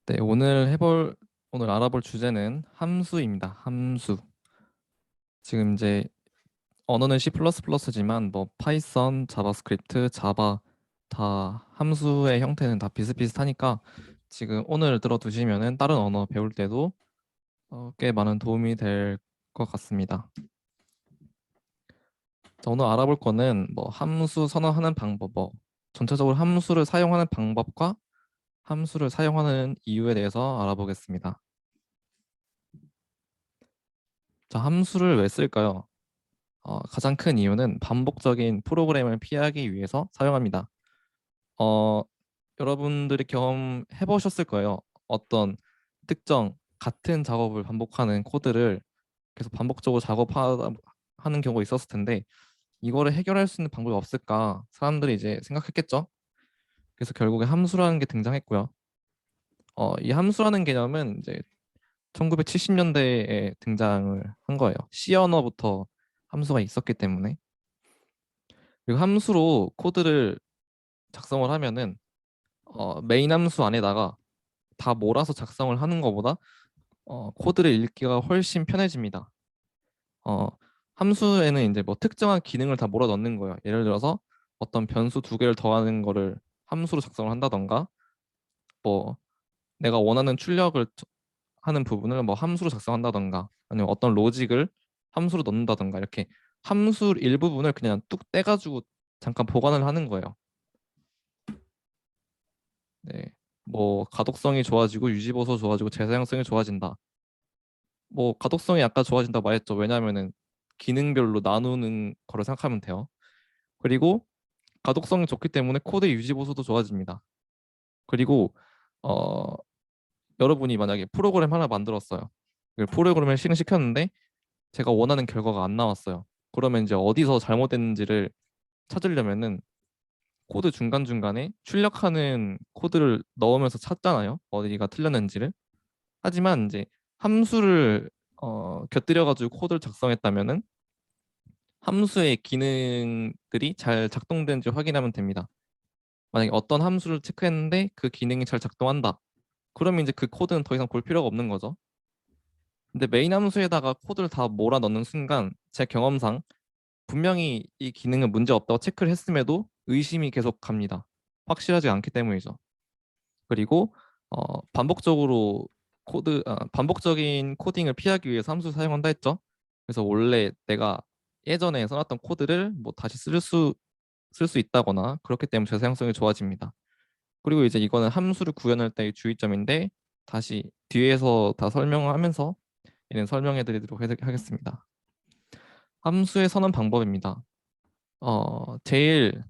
네, 오늘 알아볼 주제는 함수입니다. 함수. 지금 이제 언어는 C++지만 뭐 파이썬, 자바스크립트, 자바 다 함수의 형태는 다 비슷비슷하니까 지금 오늘 들어두시면은 다른 언어 배울 때도 꽤 많은 도움이 될 것 같습니다. 자, 오늘 알아볼 거는 뭐 함수 선언하는 방법, 뭐 전체적으로 함수를 사용하는 방법과 함수를 사용하는 이유에 대해서 알아보겠습니다. 자, 함수를 왜 쓸까요? 가장 큰 이유는 반복적인 프로그램을 피하기 위해서 사용합니다. 어, 여러분들이 경험해 보셨을 거예요. 어떤 특정 같은 작업을 반복하는 코드를 계속 반복적으로 작업하는 경우가 있었을 텐데 이거를 해결할 수 있는 방법이 없을까 사람들이 이제 생각했겠죠. 그래서 결국에 함수라는 게 등장했고요. 이 함수라는 개념은 이제 1970년대에 등장을 한 거예요. C 언어부터 함수가 있었기 때문에. 그리고 함수로 코드를 작성을 하면은 메인 함수 안에다가 다 몰아서 작성을 하는 것보다 코드를 읽기가 훨씬 편해집니다. 어, 함수에는 이제 뭐 특정한 기능을 다 몰아 넣는 거예요. 예를 들어서 어떤 변수 두 개를 더하는 거를 함수로 작성을 한다던가 뭐 내가 원하는 출력을 하는 부분을 뭐 함수로 작성한다던가 아니면 어떤 로직을 함수로 넣는다던가 이렇게 함수 일부분을 그냥 뚝 떼가지고 잠깐 보관을 하는 거예요. 네. 뭐 가독성이 좋아지고 유지보수 좋아지고 재사용성이 좋아진다. 뭐 가독성이 아까 좋아진다고 말했죠. 왜냐하면은 기능별로 나누는 거를 생각하면 돼요. 그리고 가독성이 좋기 때문에 코드 유지보수도 좋아집니다. 그리고 어, 여러분이 만약에 프로그램 하나 만들었어요. 그 프로그램을 실행시켰는데 제가 원하는 결과가 안 나왔어요. 그러면 이제 어디서 잘못됐는지를 찾으려면은 코드 중간중간에 출력하는 코드를 넣으면서 찾잖아요. 어디가 틀렸는지를. 하지만 이제 함수를 곁들여 가지고 코드를 작성했다면은 함수의 기능들이 잘 작동되는지 확인하면 됩니다. 만약에 어떤 함수를 체크했는데 그 기능이 잘 작동한다. 그러면 이제 그 코드는 더 이상 볼 필요가 없는 거죠. 근데 메인 함수에다가 코드를 다 몰아 넣는 순간 제 경험상 분명히 이 기능은 문제 없다고 체크를 했음에도 의심이 계속 갑니다. 확실하지 않기 때문이죠. 그리고 반복적인 코딩을 피하기 위해서 함수 사용한다 했죠. 그래서 원래 내가 예전에 써놨던 코드를 뭐 다시 쓸 수 있다거나 그렇기 때문에 저사용성이 좋아집니다. 그리고 이제 이거는 함수를 구현할 때의 주의점인데 다시 뒤에서 다 설명하면서 얘는 설명해 드리도록 하겠습니다. 함수의 선언 방법입니다. 제일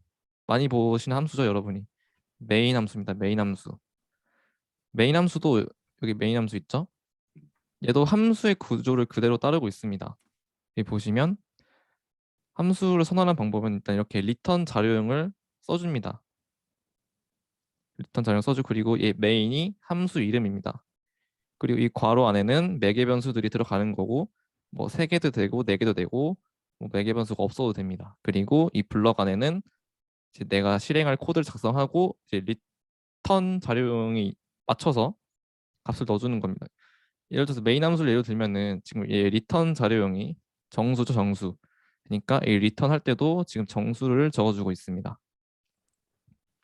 많이 보시는 함수죠, 여러분이. 메인 함수입니다. 메인 함수. 메인 함수도 여기 메인 함수 있죠? 얘도 함수의 구조를 그대로 따르고 있습니다. 여기 보시면 함수를 선언하는 방법은 일단 이렇게 리턴 자료형을 써줍니다. 리턴 자료형 써주고 그리고 얘 메인이 함수 이름입니다. 그리고 이 괄호 안에는 매개 변수들이 들어가는 거고 뭐 3개도 되고 4개도 되고 뭐 매개 변수가 없어도 됩니다. 그리고 이 블럭 안에는 이제 내가 실행할 코드를 작성하고 이제 리턴 자료형이 맞춰서 값을 넣어주는 겁니다. 예를 들어서 메인 함수를 예로 들면은 지금 얘 리턴 자료형이 정수죠, 정수. 그러니까 이 리턴 할 때도 지금 정수를 적어주고 있습니다.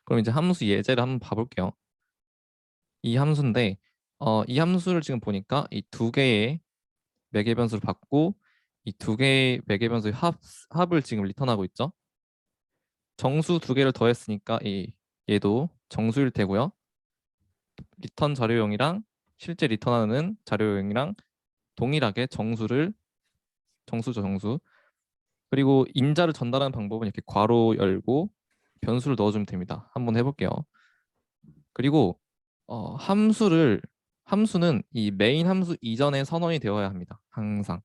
그럼 이제 함수 예제를 한번 봐볼게요. 이 함수인데 이 함수를 지금 보니까 이 두 개의 매개 변수를 받고 이 두 개의 매개 변수의 합을 지금 리턴하고 있죠. 정수 두 개를 더했으니까 얘도 정수일 테고요. 리턴 자료형이랑 실제 리턴하는 자료형이랑 동일하게 정수죠, 정수. 그리고 임자를 전달하는 방법은 이렇게 괄호 열고 변수를 넣어주면 됩니다. 한번 해볼게요. 그리고 함수는 이 메인 함수 이전에 선언이 되어야 합니다. 항상.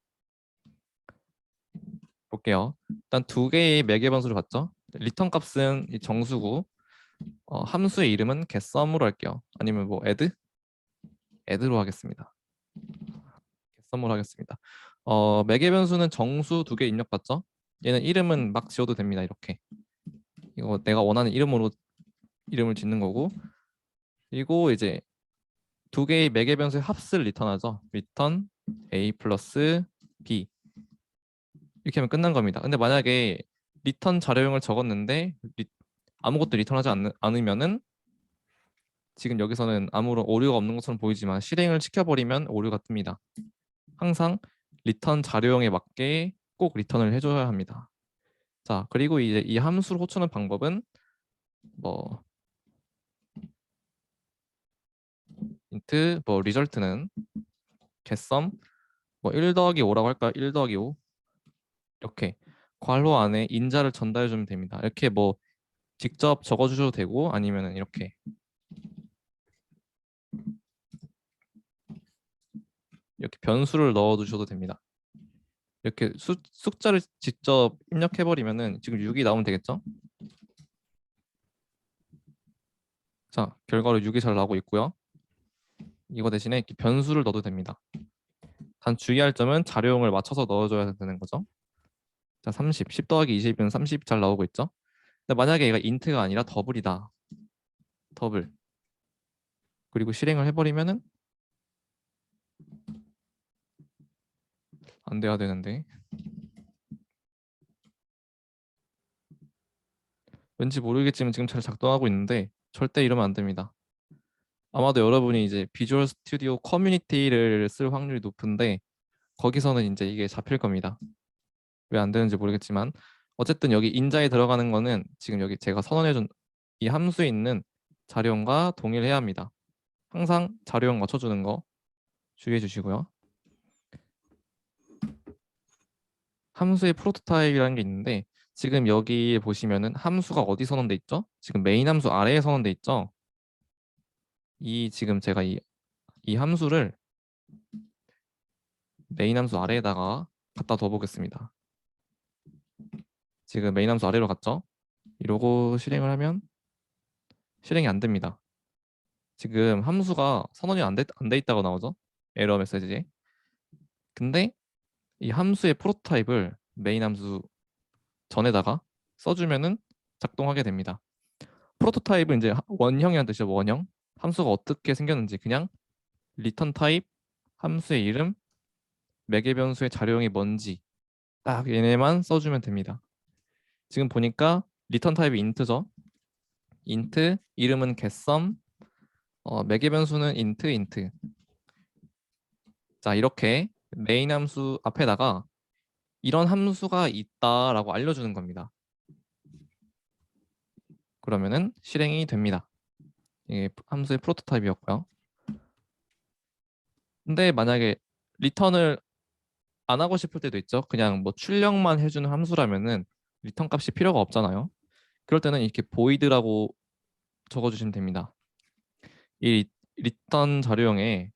볼게요. 일단 두 개의 매개 변수를 받죠. 리턴 값은 이 정수고 함수의 이름은 getSum으로 할게요. 아니면 뭐 add로 하겠습니다. getSum으로 하겠습니다. 매개 변수는 정수 두 개 입력받죠. 얘는 이름은 막 지어도 됩니다. 이렇게. 이거 내가 원하는 이름으로 이름을 짓는 거고 그리고 이제 두 개의 매개 변수의 합을 리턴하죠. 리턴 a 플러스 b 이렇게 하면 끝난 겁니다. 근데 만약에 리턴 자료형을 적었는데 아무것도 리턴하지 않으면은 지금 여기서는 아무런 오류가 없는 것처럼 보이지만 실행을 시켜버리면 오류가 뜹니다. 항상 리턴 자료형에 맞게 꼭 리턴을 해줘야 합니다. 자, 그리고 이제 이 함수를 호출하는 방법은 뭐 인트 뭐 리절트는 getSum 뭐 1 더하기 5라고 할까요? 1 더하기 5 이렇게 괄호 안에 인자를 전달해 주면 됩니다. 이렇게 뭐 직접 적어 주셔도 되고 아니면은 이렇게 변수를 넣어 두셔도 됩니다. 이렇게 숫자를 직접 입력해 버리면은 지금 6이 나오면 되겠죠? 자, 결과로 6이 잘 나오고 있고요. 이거 대신에 이렇게 변수를 넣어도 됩니다. 단 주의할 점은 자료형을 맞춰서 넣어줘야 되는 거죠. 자, 30, 10 더하기 20은 30 잘 나오고 있죠. 근데 만약에 얘가 인트가 아니라 더블이다. 더블. 그리고 실행을 해버리면은 안 돼야 되는데. 왠지 모르겠지만 지금 잘 작동하고 있는데 절대 이러면 안 됩니다. 아마도 여러분이 이제 비주얼 스튜디오 커뮤니티를 쓸 확률이 높은데 거기서는 이제 이게 잡힐 겁니다. 왜 안 되는지 모르겠지만 어쨌든 여기 인자에 들어가는 거는 지금 여기 제가 선언해준 이 함수에 있는 자료형과 동일해야 합니다. 항상 자료형 맞춰주는 거 주의해 주시고요. 함수의 프로토타입이라는 게 있는데 지금 여기 보시면은 함수가 어디 선언돼 있죠? 지금 메인 함수 아래에 선언돼 있죠? 이 지금 제가 이 함수를 메인 함수 아래에다가 갖다 둬 보겠습니다. 지금 메인 함수 아래로 갔죠? 이러고 실행을 하면 실행이 안 됩니다. 지금 함수가 선언이 안 돼 있다고 나오죠? 에러 메시지에. 근데 이 함수의 프로토타입을 메인 함수 전에다가 써주면은 작동하게 됩니다. 프로토타입은 이제 원형이라는 뜻이죠. 원형. 함수가 어떻게 생겼는지 그냥 리턴 타입, 함수의 이름, 매개 변수의 자료형이 뭔지 딱 얘네만 써주면 됩니다. 지금 보니까 리턴 타입이 인트죠. 인트, 이름은 getSum, 매개 변수는 인트. 자, 이렇게 메인 함수 앞에다가 이런 함수가 있다라고 알려주는 겁니다. 그러면은 실행이 됩니다. 이게 함수의 프로토타입이었고요. 근데 만약에 리턴을 안 하고 싶을 때도 있죠. 그냥 뭐 출력만 해주는 함수라면은 리턴 값이 필요가 없잖아요. 그럴 때는 이렇게 void라고 적어주시면 됩니다. 이 리턴 자료형에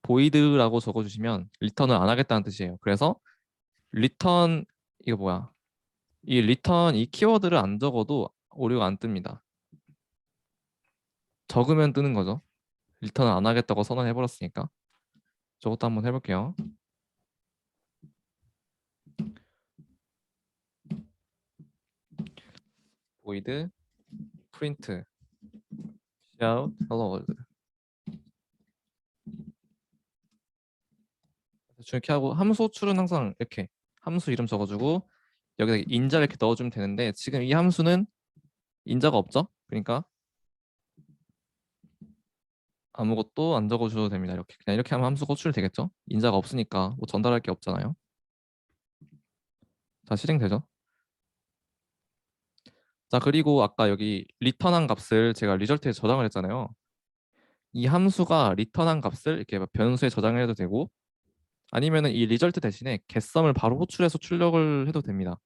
void라고 적어주시면 리턴을 안 하겠다는 뜻이에요. 그래서 리턴 이거 뭐야? 이 리턴 이 키워드를 안 적어도 오류가 안 뜹니다. 적으면 뜨는 거죠. 리턴을 안 하겠다고 선언해 버렸으니까. 저것도 한번 해볼게요. void print out hello world. 대충 이렇게 하고 함수 호출은 항상 이렇게 함수 이름 적어주고 여기다 인자를 이렇게 넣어주면 되는데 지금 이 함수는 인자가 없죠? 그러니까 아무것도 안 적어줘도 됩니다. 이렇게 그냥 이렇게 하면 함수가 호출되겠죠? 인자가 없으니까 뭐 전달할 게 없잖아요. 자, 실행되죠? 자, 그리고 아까 여기 리턴한 값을 제가 리절트에 저장을 했잖아요. 이 함수가 리턴한 값을 이렇게 변수에 저장을 해도 되고 아니면은 이 리절트 대신에 getSum을 바로 호출해서 출력을 해도 됩니다.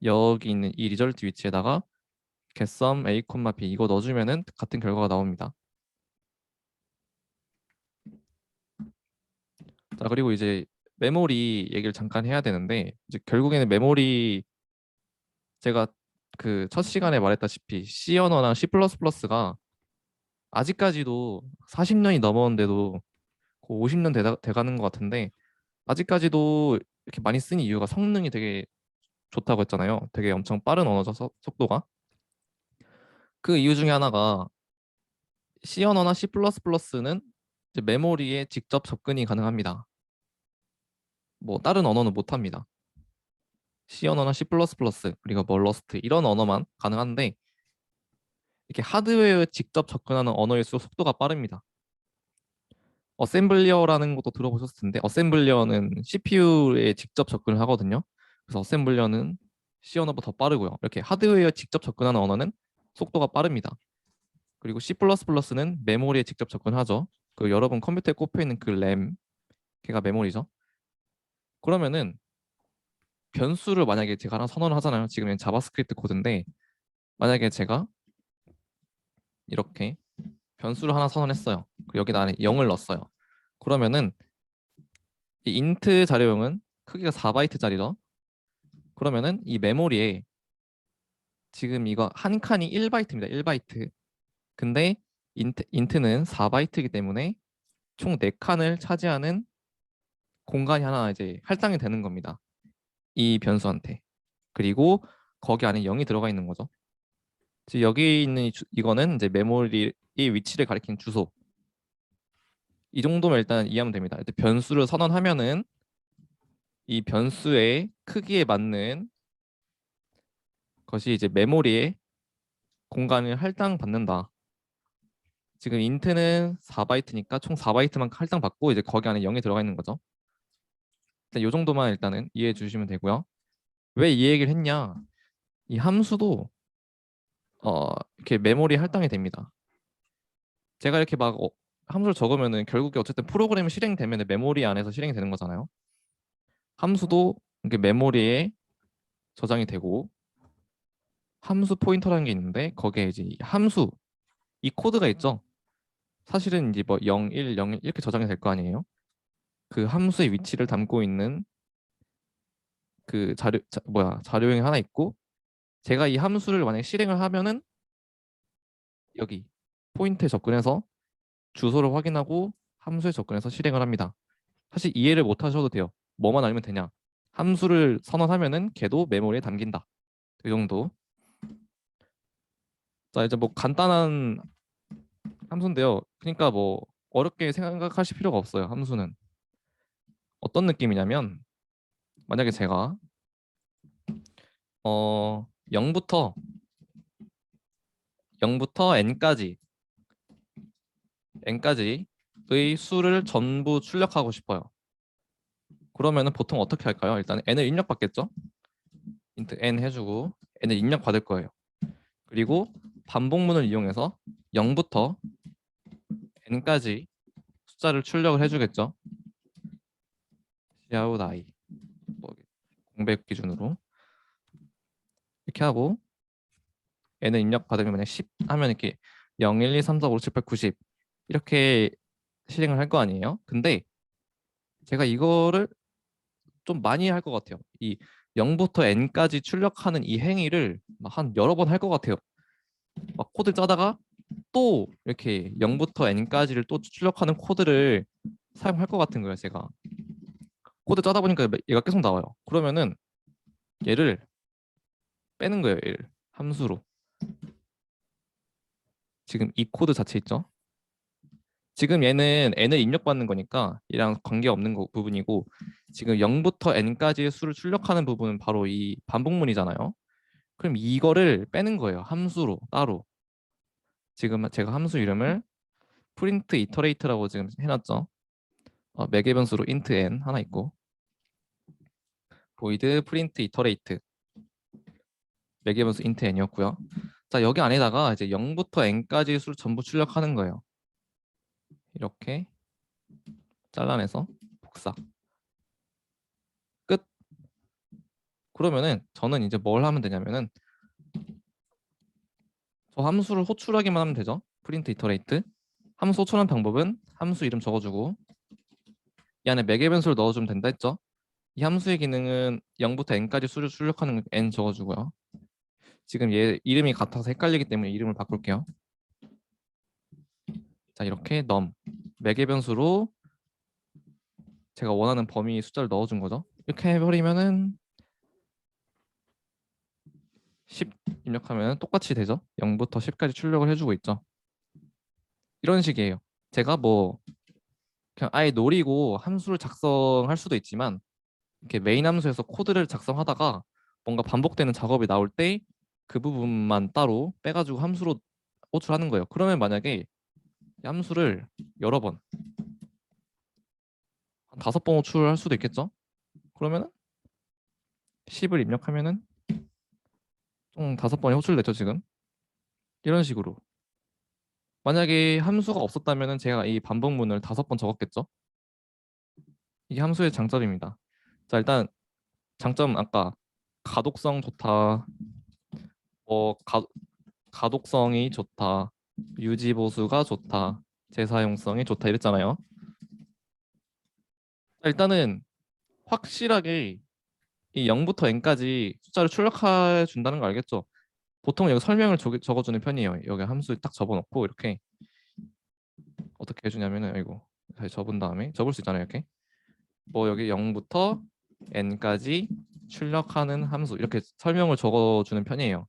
여기 있는 이 리절트 위치에다가 getSum a, b 이거 넣어주면은 같은 결과가 나옵니다. 자, 그리고 이제 메모리 얘기를 잠깐 해야 되는데 이제 결국에는 메모리 제가 그 첫 시간에 말했다시피 C 언어나 C++가 아직까지도 40년이 넘었는데도 50년 돼가는 것 같은데 아직까지도 이렇게 많이 쓰는 이유가 성능이 되게 좋다고 했잖아요. 되게 엄청 빠른 언어죠, 속도가. 그 이유 중에 하나가 C 언어나 C++는 이제 메모리에 직접 접근이 가능합니다. 뭐 다른 언어는 못합니다. C 언어나 C++ 그리고 뭐 러스트 이런 언어만 가능한데 이렇게 하드웨어에 직접 접근하는 언어일수록 속도가 빠릅니다. 어셈블리어라는 것도 들어보셨을 텐데 어셈블리어는 CPU에 직접 접근을 하거든요. 그래서 어셈블리어는 C 언어보다 더 빠르고요. 이렇게 하드웨어에 직접 접근하는 언어는 속도가 빠릅니다. 그리고 C++는 메모리에 직접 접근하죠. 그 여러분 컴퓨터에 꼽혀 있는 그 램, 걔가 메모리죠. 그러면은 변수를 만약에 제가 하나 선언을 하잖아요. 지금 자바스크립트 코드인데 만약에 제가 이렇게 변수를 하나 선언했어요. 그리고 여기 안에 0을 넣었어요. 그러면은 이 인트 자료용은 크기가 4바이트짜리죠. 그러면은 이 메모리에 지금 이거 한 칸이 1바이트입니다. 1바이트. 근데 인트는 4바이트이기 때문에 총 4칸을 차지하는 공간이 하나 이제 할당이 되는 겁니다. 이 변수한테. 그리고 거기 안에 0이 들어가 있는 거죠. 지금 여기 있는 이거는 이제 메모리의 위치를 가리키는 주소. 이 정도면 일단 이해하면 됩니다. 일단 변수를 선언하면은 이 변수의 크기에 맞는 것이 이제 메모리에 공간을 할당받는다. 지금 인트는 4바이트니까 총 4바이트만 할당받고 이제 거기 안에 0이 들어가 있는 거죠. 일단 이 정도만 일단은 이해해 주시면 되고요. 왜 이 얘기를 했냐? 이 함수도 이렇게 메모리 할당이 됩니다. 제가 이렇게 막 함수를 적으면은 결국에 어쨌든 프로그램이 실행되면 메모리 안에서 실행이 되는 거잖아요. 함수도 이렇게 메모리에 저장이 되고 함수 포인터라는 게 있는데 거기에 이제 이 함수 이 코드가 있죠. 사실은 이제 뭐 0, 1, 0, 1 이렇게 저장이 될 거 아니에요. 그 함수의 위치를 담고 있는 그 자료형이 하나 있고 제가 이 함수를 만약에 실행을 하면은 여기 포인트에 접근해서 주소를 확인하고 함수에 접근해서 실행을 합니다. 사실 이해를 못 하셔도 돼요. 뭐만 알면 되냐? 함수를 선언하면은 걔도 메모리에 담긴다. 이 정도. 자, 이제 뭐 간단한 함수인데요. 그러니까 뭐 어렵게 생각하실 필요가 없어요. 함수는 어떤 느낌이냐면 만약에 제가 0부터 n까지의 수를 전부 출력하고 싶어요. 그러면은 보통 어떻게 할까요? 일단 n을 입력받겠죠? int n 해주고 n을 입력받을 거예요. 그리고 반복문을 이용해서 0부터 n까지 숫자를 출력을 해주겠죠. cout i 뭐 공백 기준으로 이렇게 하고 n을 입력받으면 만약 10 하면 이렇게 0, 1, 2, 3, 4, 5, 6, 7, 8, 90 이렇게 실행을 할 거 아니에요. 근데 제가 이거를 좀 많이 할 것 같아요. 이 0부터 n까지 출력하는 이 행위를 한 여러 번 할 것 같아요. 막 코드 짜다가 또 이렇게 0부터 n까지를 또 출력하는 코드를 사용할 것 같은 거예요, 제가. 코드 짜다 보니까 얘가 계속 나와요. 그러면은 얘를 빼는 거예요, 얘를. 함수로. 지금 이 코드 자체 있죠? 지금 얘는 n을 입력받는 거니까 얘랑 관계없는 부분이고 지금 0부터 n까지의 수를 출력하는 부분은 바로 이 반복문이잖아요. 그럼 이거를 빼는 거예요. 함수로 따로. 지금 제가 함수 이름을 print iterate라고 지금 해놨죠. 매개 변수로 int n 하나 있고 void print iterate 매개 변수 int n이었고요. 자, 여기 안에다가 이제 0부터 n까지의 수를 전부 출력하는 거예요. 이렇게 잘라내서 복사. 끝. 그러면은 저는 이제 뭘 하면 되냐면은 저 함수를 호출하기만 하면 되죠. print iterate. 함수 호출하는 방법은 함수 이름 적어주고 이 안에 매개 변수를 넣어주면 된다 했죠. 이 함수의 기능은 0부터 n까지 수를 출력하는 n 적어주고요. 지금 얘 이름이 같아서 헷갈리기 때문에 이름을 바꿀게요. 자, 이렇게 num 매개 변수로 제가 원하는 범위 숫자를 넣어준 거죠. 이렇게 해버리면은 10 입력하면 똑같이 되죠. 0부터 10까지 출력을 해주고 있죠. 이런 식이에요. 제가 뭐 그냥 아예 노리고 함수를 작성할 수도 있지만 이렇게 메인 함수에서 코드를 작성하다가 뭔가 반복되는 작업이 나올 때 그 부분만 따로 빼가지고 함수로 호출하는 거예요. 그러면 만약에 이 함수를 여러 번, 한 5번 호출할 수도 있겠죠? 그러면은 10을 입력하면은 총 5번이 호출됐죠, 지금. 이런 식으로. 만약에 함수가 없었다면은 제가 이 반복문을 5번 적었겠죠? 이게 함수의 장점입니다. 자, 일단 장점 아까 가독성 좋다, 뭐 가독성이 좋다, 유지 보수가 좋다, 재사용성이 좋다 이랬잖아요. 자, 일단은 확실하게 이 0부터 n까지 숫자를 출력해 준다는 거 알겠죠? 보통 여기 설명을 적어주는 편이에요. 여기 함수 딱 접어놓고 이렇게 어떻게 해주냐면은 이거 다시 접은 다음에 접을 수 있잖아요. 이렇게 뭐 여기 0부터 n까지 출력하는 함수 이렇게 설명을 적어주는 편이에요.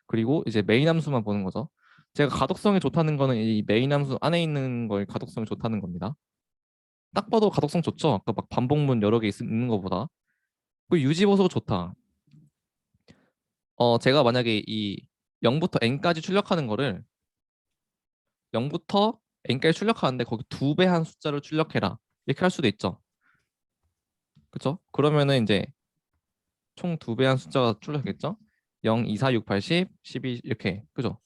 그리고 이제 메인 함수만 보는 거죠. 제가 가독성이 좋다는 거는 이 메인 함수 안에 있는 걸 가독성이 좋다는 겁니다. 딱 봐도 가독성 좋죠. 아까 막 반복문 여러 개 있는 것보다. 그 유지 보수가 좋다. 제가 만약에 이 0부터 n까지 출력하는 거를 0부터 n까지 출력하는데 거기 2배 한 숫자를 출력해라. 이렇게 할 수도 있죠. 그렇죠? 그러면은 이제 총 2배 한 숫자가 출력했겠죠? 0, 2, 4, 6, 8, 10, 12 이렇게. 그죠?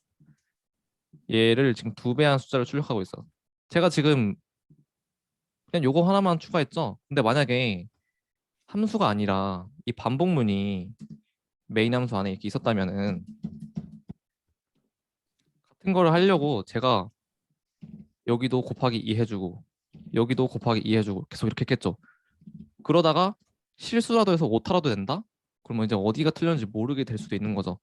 얘를 지금 2배 한 숫자를 출력하고 있어. 제가 지금 그냥 요거 하나만 추가했죠? 근데 만약에 함수가 아니라 이 반복문이 메인 함수 안에 이렇게 있었다면은 같은 거를 하려고 제가 여기도 곱하기 2 해주고 여기도 곱하기 2 해주고 계속 이렇게 했겠죠. 그러다가 실수라도 해서 오타라도 된다? 그러면 이제 어디가 틀렸는지 모르게 될 수도 있는 거죠.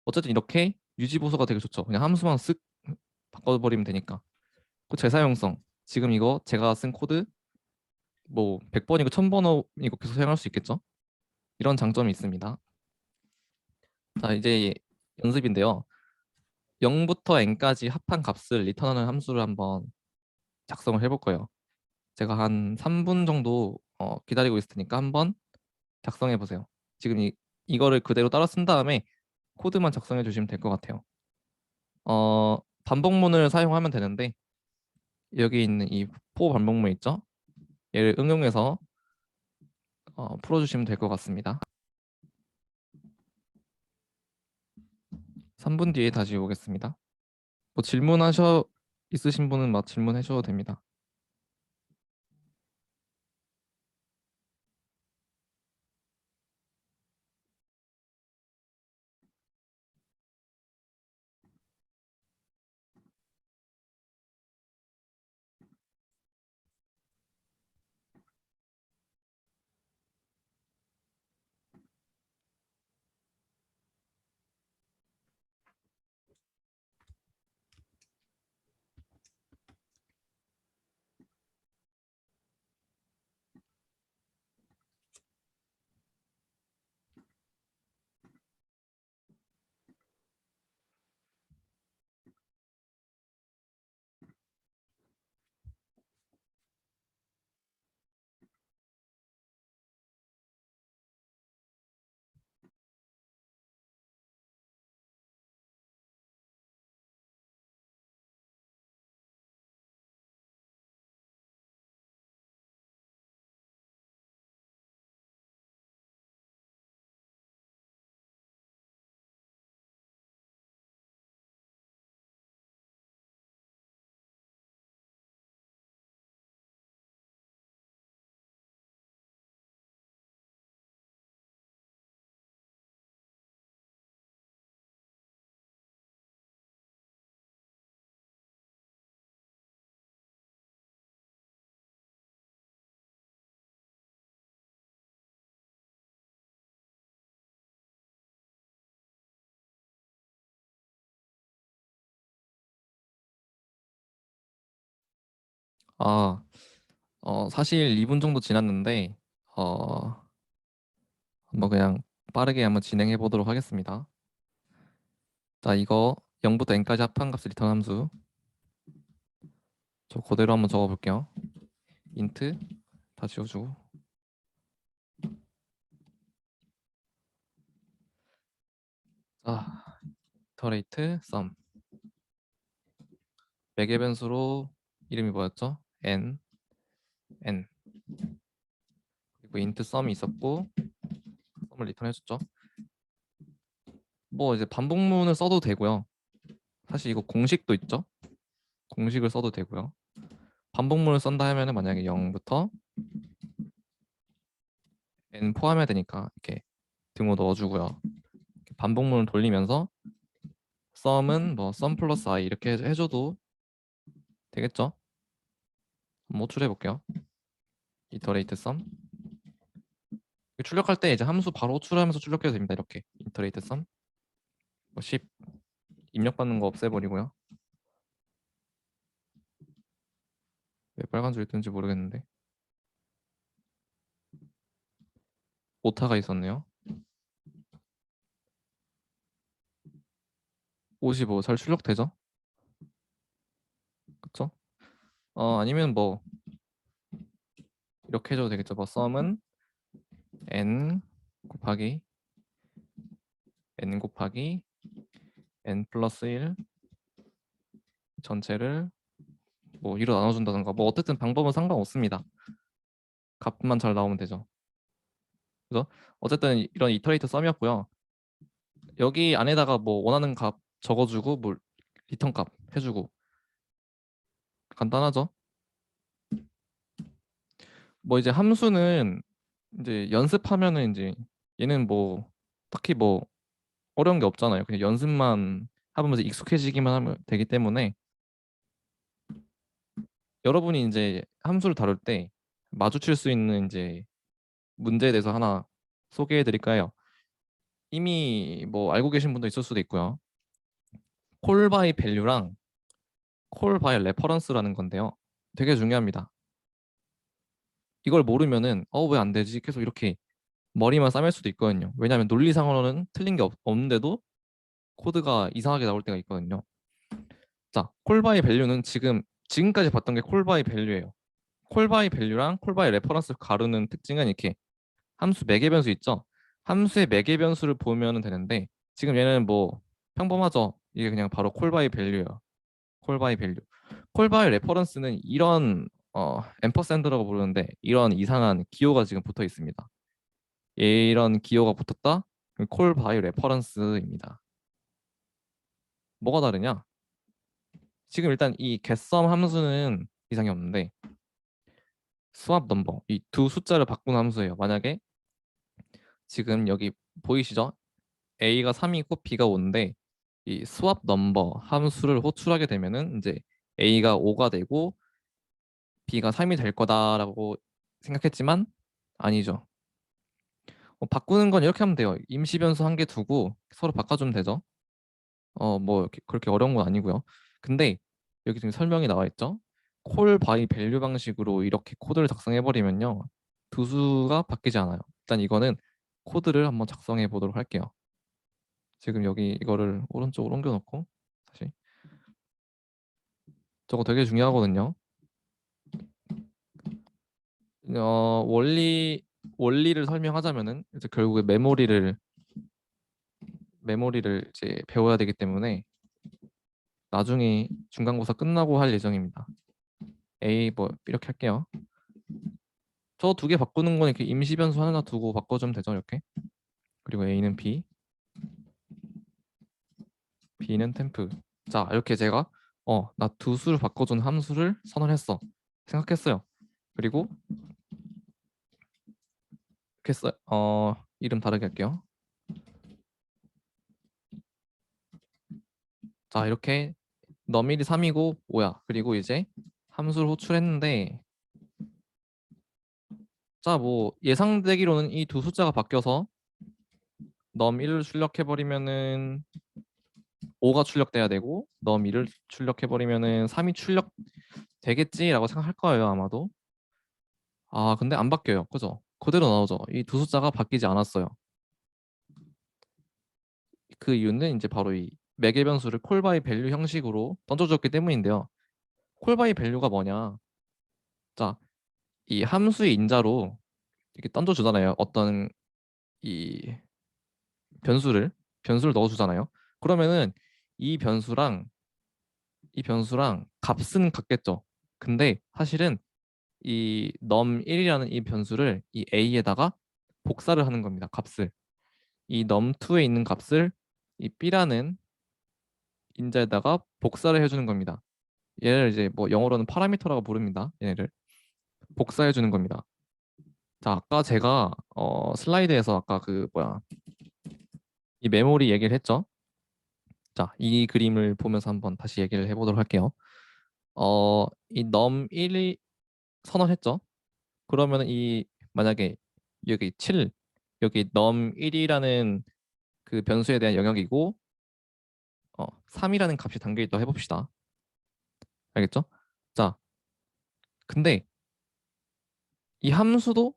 어쨌든 이렇게 유지보수가 되게 좋죠. 그냥 함수만 쓱 바꿔버리면 되니까. 그 재사용성. 지금 이거 제가 쓴 코드 뭐 100번이고 1000번이고 계속 사용할 수 있겠죠. 이런 장점이 있습니다. 자, 이제 연습인데요. 0부터 n까지 합한 값을 리턴하는 함수를 한번 작성을 해볼 거예요. 제가 한 3분 정도 기다리고 있을 테니까 한번 작성해 보세요. 지금 이거를 그대로 따라 쓴 다음에 코드만 작성해 주시면 될 것 같아요. 반복문을 사용하면 되는데 여기 있는 이 for 반복문 있죠? 얘를 응용해서 풀어주시면 될 것 같습니다. 3분 뒤에 다시 오겠습니다. 뭐 있으신 분은 막 질문해 주셔도 됩니다. 아, 사실 2분 정도 지났는데 뭐 그냥 빠르게 한번 진행해 보도록 하겠습니다. 자, 이거 0부터 n까지 합한 값을 리턴 함수 저 그대로 한번 적어볼게요. int 다 지워주고. 자, iterate sum. 매개 변수로 이름이 뭐였죠? n. 그리고 int sum이 있었고 sum을 리턴 해줬죠. 뭐 이제 반복문을 써도 되고요. 사실 이거 공식도 있죠. 공식을 써도 되고요. 반복문을 쓴다 하면은 만약에 0부터 n 포함해야 되니까 이렇게 등호 넣어주고요. 반복문을 돌리면서 sum은 뭐 sum 플러스 i 이렇게 해줘도 되겠죠. 한번 호출해 볼게요. iterate sum. 출력할 때 이제 함수 바로 호출하면서 출력해도 됩니다. 이렇게 iterate sum. 뭐 10 입력받는 거 없애버리고요. 왜 빨간 줄이 뜬지 모르겠는데 오타가 있었네요. 55 잘 출력되죠? 그쵸? 아니면 뭐 이렇게 해줘도 되겠죠. 뭐 sum은 n 곱하기 n 플러스 1 전체를 뭐 2로 나눠준다던가 뭐 어쨌든 방법은 상관없습니다. 값만 잘 나오면 되죠. 그래서 어쨌든 이런 이터레이터 썸이었고요. 여기 안에다가 뭐 원하는 값 적어주고 뭐 리턴 값 해주고 간단하죠. 뭐 이제 함수는 이제 연습하면은 이제 얘는 뭐 딱히 뭐 어려운 게 없잖아요. 그냥 연습만 하면서 익숙해지기만 하면 되기 때문에 여러분이 이제 함수를 다룰 때 마주칠 수 있는 이제 문제에 대해서 하나 소개해 드릴까요? 이미 뭐 알고 계신 분도 있을 수도 있고요. 콜 바이 밸류랑 콜 바이 레퍼런스라는 건데요. 되게 중요합니다. 이걸 모르면은 왜 안 되지? 계속 이렇게 머리만 싸맬 수도 있거든요. 왜냐하면 논리상으로는 틀린 게 없는데도 코드가 이상하게 나올 때가 있거든요. 자, 콜 바이 밸류는 지금까지 봤던 게 콜 바이 밸류예요. 콜 바이 밸류랑 콜 바이 레퍼런스를 가르는 특징은 이렇게 함수 매개 변수 있죠? 함수의 매개 변수를 보면 되는데 지금 얘는 뭐 평범하죠? 이게 그냥 바로 콜 바이 밸류예요. 콜 바이 밸류. 콜 바이 레퍼런스는 이런 앰퍼샌드라고 부르는데 이런 이상한 기호가 지금 붙어 있습니다. 이런 기호가 붙었다? 콜 바이 레퍼런스입니다. 뭐가 다르냐? 지금 일단 이 getSum 함수는 이상이 없는데 swap number 이 두 숫자를 바꾸는 함수예요. 만약에 지금 여기 보이시죠? A가 3이고 B가 5인데 이 swap number 함수를 호출하게 되면은 이제 A가 5가 되고 B가 3이 될 거다라고 생각했지만 아니죠. 바꾸는 건 이렇게 하면 돼요. 임시 변수 한 개 두고 서로 바꿔주면 되죠. 뭐 그렇게 어려운 건 아니고요. 근데 여기 지금 설명이 나와 있죠. 콜 바이 밸류 방식으로 이렇게 코드를 작성해 버리면요. 두 수가 바뀌지 않아요. 일단 이거는 코드를 한번 작성해 보도록 할게요. 지금 여기 이거를 오른쪽으로 옮겨 놓고 다시 저거 되게 중요하거든요. 원리를 설명하자면은 이제 결국에 메모리를 이제 배워야 되기 때문에 나중에 중간고사 끝나고 할 예정입니다. A 뭐 이렇게 할게요. 저 두 개 바꾸는 건 이렇게 임시 변수 하나 두고 바꿔주면 되죠, 이렇게. 그리고 A는 B, B는 템프. 자, 이렇게 제가 나 두 수를 바꿔준 함수를 선언했어. 생각했어요. 그리고 이렇게 이름 다르게 할게요. 자, 이렇게 너밀이 3이고 5야. 그리고 이제 함수를 호출했는데 자, 뭐 예상되기로는 이 두 숫자가 바뀌어서 num1을 출력해 버리면은 5가 출력돼야 되고 num2를 출력해 버리면은 3이 출력되겠지라고 생각할 거예요, 아마도. 근데 안 바뀌어요. 그죠? 그대로 나오죠. 이 두 숫자가 바뀌지 않았어요. 그 이유는 이제 바로 이 매개 변수를 콜 바이 밸류 형식으로 던져줬기 때문인데요. 콜바이 밸류가 뭐냐? 자, 이 함수의 인자로 이렇게 던져주잖아요. 어떤 이 변수를 넣어주잖아요. 그러면은 이 변수랑 값은 같겠죠. 근데 사실은 이 num1이라는 이 변수를 이 a에다가 복사를 하는 겁니다. 값을. 이 num2에 있는 값을 이 b라는 인자에다가 복사를 해주는 겁니다. 얘를 이제 뭐 영어로는 파라미터라고 부릅니다. 얘를 복사해 주는 겁니다. 자, 아까 제가 슬라이드에서 아까 그 뭐야 이 메모리 얘기를 했죠. 자, 이 그림을 보면서 한번 다시 얘기를 해보도록 할게요. 이 num1이 선언했죠. 그러면 이 만약에 여기 7 여기 num1이라는 그 변수에 대한 영역이고 3이라는 값이 담겨 있다고 해봅시다. 알겠죠? 자, 근데 이 함수도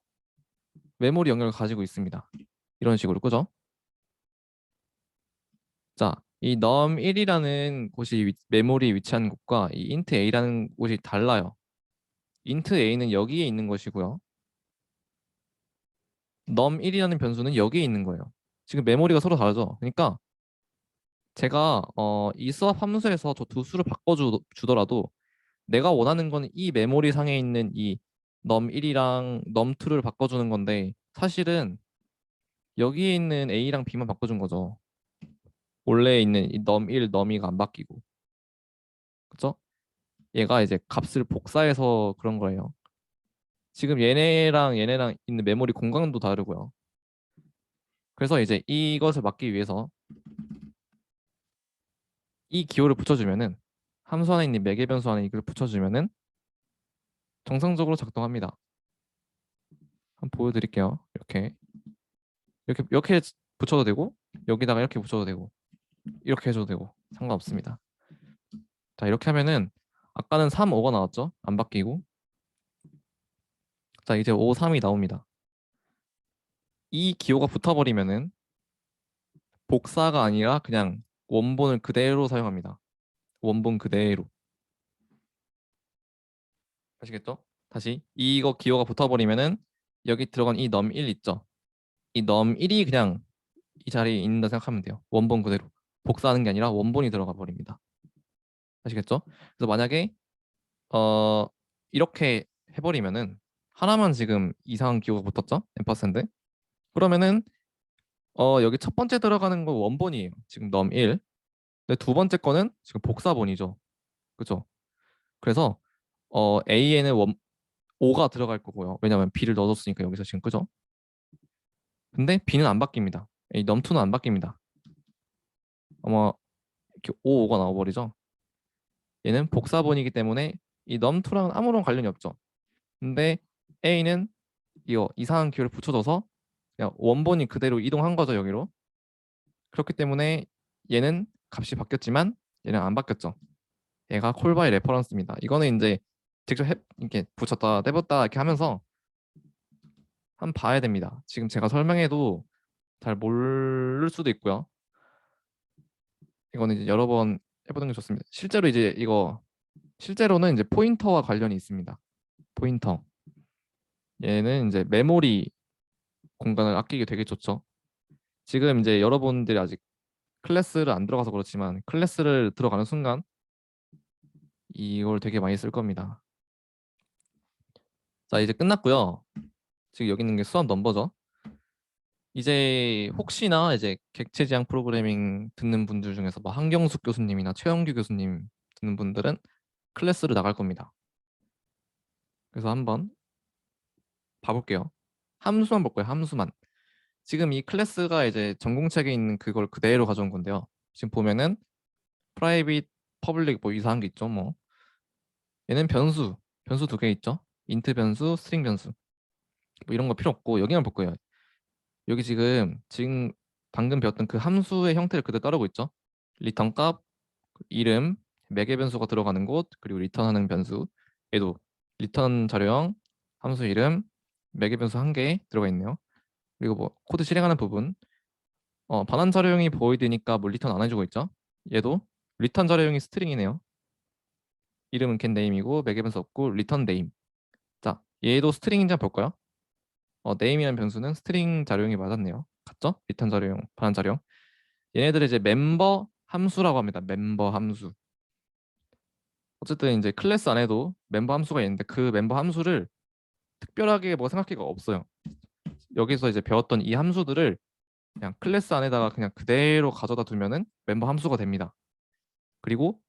메모리 영역을 가지고 있습니다. 이런 식으로 그죠? 자, 이 num1이라는 곳이 메모리에 위치한 곳과 이 int a라는 곳이 달라요. int a는 여기에 있는 것이고요. num1이라는 변수는 여기에 있는 거예요. 지금 메모리가 서로 다르죠. 그러니까 제가 이 수합 함수에서 저 두 수를 바꿔주더라도 내가 원하는 건 이 메모리 상에 있는 이 num1이랑 num2를 바꿔주는 건데 사실은 여기에 있는 a랑 b만 바꿔준 거죠. 원래 있는 이 num1, num2가 안 바뀌고. 그쵸? 얘가 이제 값을 복사해서 그런 거예요. 지금 얘네랑 있는 메모리 공간도 다르고요. 그래서 이제 이것을 막기 위해서 이 기호를 붙여주면은 함수 안에 있는 매개 변수 안에 이걸 붙여주면은 정상적으로 작동합니다. 한번 보여드릴게요. 이렇게 붙여도 되고 여기다가 이렇게 붙여도 되고 이렇게 해줘도 되고 상관없습니다. 자, 이렇게 하면은 아까는 3, 5가 나왔죠? 안 바뀌고. 자, 이제 5, 3이 나옵니다. 이 기호가 붙어버리면은 복사가 아니라 그냥 원본을 그대로 사용합니다. 원본 그대로. 아시겠죠? 다시 이거 기호가 붙어버리면은 여기 들어간 이 num1 있죠? 이 num1이 그냥 이 자리에 있는다 생각하면 돼요. 원본 그대로. 복사하는 게 아니라 원본이 들어가 버립니다. 아시겠죠? 그래서 만약에 어 이렇게 해버리면은 하나만 지금 이상한 기호가 붙었죠? 앰퍼센드. 그러면은 여기 첫 번째 들어가는 거 원본이에요. 지금 num1. 근데 두 번째 거는 지금 복사본이죠. 그죠? 그래서 A에는 5가 들어갈 거고요. 왜냐면 B를 넣어줬으니까 여기서 지금 그죠? 근데 B는 안 바뀝니다. 이 num2는 안 바뀝니다. 아마 이렇게 5, 5가 나와버리죠. 얘는 복사본이기 때문에 이 num2랑은 아무런 관련이 없죠. 근데 A는 이거 이상한 기호를 붙여줘서 그냥 원본이 그대로 이동한 거죠, 여기로. 그렇기 때문에 얘는 값이 바뀌었지만 얘는 안 바뀌었죠. 얘가 콜바이 레퍼런스입니다. 이거는 이제 직접 이렇게 붙였다 떼봤다 이렇게 하면서 한번 봐야 됩니다. 지금 제가 설명해도 잘 모를 수도 있고요. 이거는 이제 여러 번 해보는 게 좋습니다. 실제로는 이제 포인터와 관련이 있습니다. 포인터. 얘는 이제 메모리 공간을 아끼기 되게 좋죠. 지금 이제 여러분들이 아직 클래스를 안 들어가서 그렇지만 클래스를 들어가는 순간 이걸 되게 많이 쓸 겁니다. 자, 이제 끝났고요. 지금 여기 있는 게 수학 넘버죠. 이제 혹시나 이제 객체지향 프로그래밍 듣는 분들 중에서 뭐 한경숙 교수님이나 최영규 교수님 듣는 분들은 클래스를 나갈 겁니다. 그래서 한번 봐볼게요. 함수만 볼 거예요. 함수만. 지금 이 클래스가 이제 전공책에 있는 그걸 그대로 가져온 건데요. 지금 보면은 private, public 뭐 이상한 게 있죠. 뭐 얘는 변수 두 개 있죠. int 변수, string 변수. 뭐 이런 거 필요 없고 여기만 볼 거예요. 여기 지금 방금 배웠던 그 함수의 형태를 그대로 따르고 있죠. 리턴 값, 이름, 매개 변수가 들어가는 곳, 그리고 리턴하는 변수. 얘도 리턴 자료형, 함수 이름, 매개 변수 한 개 들어가 있네요. 그리고 뭐 코드 실행하는 부분, 반환 자료형이 보이드니까 뭐 리턴 안 해주고 있죠. 얘도 리턴 자료형이 스트링이네요. 이름은 get name이고 make 변수 없고 return name. 자, 얘도 스트링인지 한번 볼까요? name이라는 변수는 스트링 자료형이 맞았네요. 같죠? return 자료형, 반환 자료형. 얘네들을 이제 멤버 함수라고 합니다. 멤버 함수. 어쨌든 이제 클래스 안에도 멤버 함수가 있는데 그 멤버 함수를 특별하게 뭐 생각할 게 없어요. 여기서 이제 배웠던 이 함수들을 그냥 클래스 안에다가 그냥 그대로 가져다 두면은 멤버 함수가 됩니다. 그리고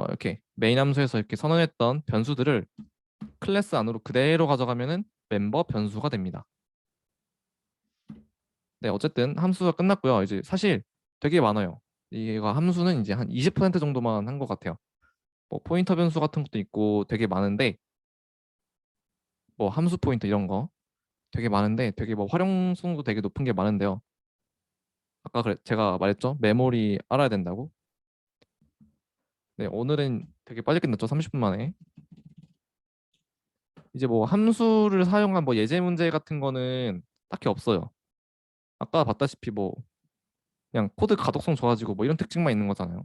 이렇게 메인 함수에서 이렇게 선언했던 변수들을 클래스 안으로 그대로 가져가면은 멤버 변수가 됩니다. 네, 어쨌든 함수가 끝났고요. 이제 사실 되게 많아요. 이가 함수는 이제 한 20% 정도만 한 것 같아요. 뭐 포인터 변수 같은 것도 있고 되게 많은데 뭐 함수 포인터 이런 거 되게 많은데 되게 뭐 활용성도 되게 높은 게 많은데요. 아까 제가 말했죠? 메모리 알아야 된다고. 네, 오늘은 되게 빨리 끝났죠? 30분 만에. 이제 뭐 함수를 사용한 뭐 예제 문제 같은 거는 딱히 없어요. 아까 봤다시피 뭐 그냥 코드 가독성 좋아지고 뭐 이런 특징만 있는 거잖아요.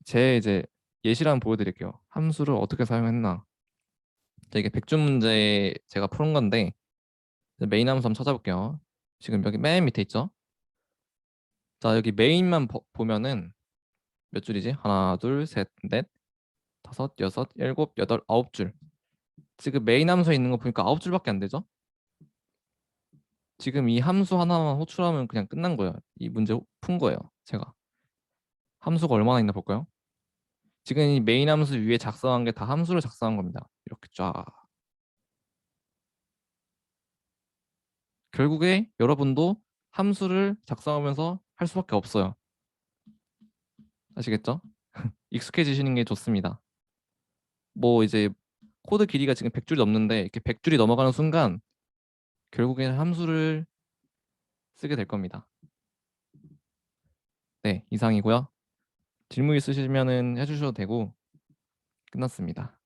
제 이제 예시를 한번 보여드릴게요. 함수를 어떻게 사용했나. 자, 이게 100줄 문제 제가 푸는 건데 메인 함수 한번 찾아볼게요. 지금 여기 맨 밑에 있죠? 자, 여기 메인만 보면은 몇 줄이지? 하나, 둘, 셋, 넷, 다섯, 여섯, 일곱, 여덟, 아홉 줄. 지금 메인 함수에 있는 거 보니까 아홉 줄밖에 안 되죠? 지금 이 함수 하나만 호출하면 그냥 끝난 거예요. 이 문제 푼 거예요. 제가. 함수가 얼마나 있나 볼까요? 지금 이 메인 함수 위에 작성한 게 다 함수를 작성한 겁니다. 이렇게 쫙. 결국에 여러분도 함수를 작성하면서 할 수밖에 없어요. 아시겠죠? 익숙해지시는 게 좋습니다. 뭐 이제 코드 길이가 지금 100줄이 넘는데 이렇게 100줄이 넘어가는 순간 결국에는 함수를 쓰게 될 겁니다. 네, 이상이고요. 질문 있으시면은 해주셔도 되고 끝났습니다.